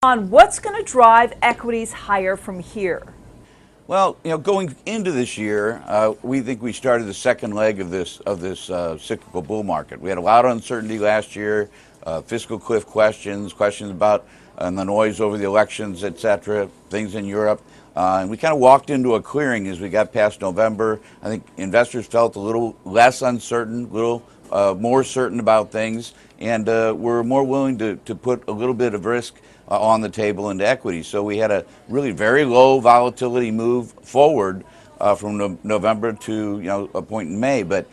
On what's going to drive equities higher from here? Well, going into this year, we think we started the second leg of this cyclical bull market. We had a lot of uncertainty last year, fiscal cliff questions about the noise over the elections, etc., things in Europe. And we kind of walked into a clearing as we got past November. I think investors felt a little less uncertain, a little more certain about things, and were more willing to put a little bit of risk on the table into equities. So we had a really very low volatility move forward from November to a point in May. But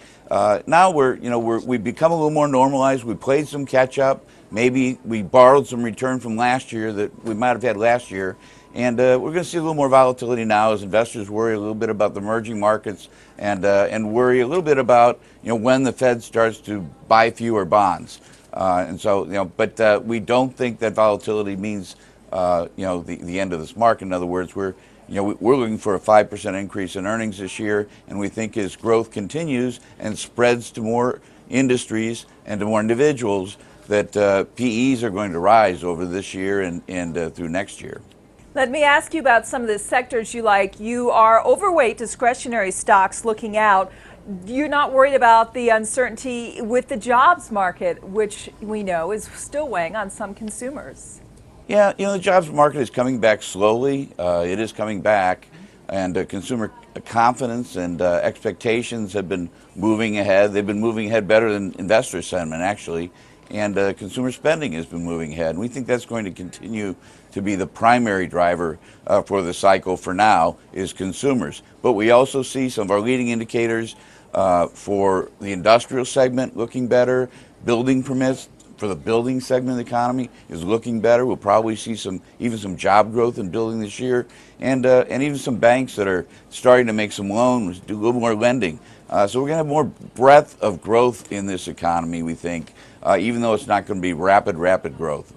now we've become a little more normalized. We played some catch up. Maybe we borrowed some return from last year that we might have had last year. And we're going to see a little more volatility now as investors worry a little bit about the emerging markets and worry a little bit about when the Fed starts to buy fewer bonds. But we don't think that volatility means the end of this market. In other words, we're looking for a 5% increase in earnings this year, and we think as growth continues and spreads to more industries and to more individuals, that PEs are going to rise over this year and through next year. Let me ask you about some of the sectors you like. You are overweight discretionary stocks looking out. You're not worried about the uncertainty with the jobs market, which we know is still weighing on some consumers. Yeah, the jobs market is coming back slowly. It is coming back, and consumer confidence and expectations have been moving ahead. They've been moving ahead better than investor sentiment, actually, and consumer spending has been moving ahead. And we think that's going to continue to be the primary driver for the cycle for now is consumers. But we also see some of our leading indicators for the industrial segment looking better. Building permits for the building segment of the economy is looking better. We'll probably see even some job growth in building this year, and even some banks that are starting to make some loans, do a little more lending. So we're going to have more breadth of growth in this economy, we think, even though it's not going to be rapid growth.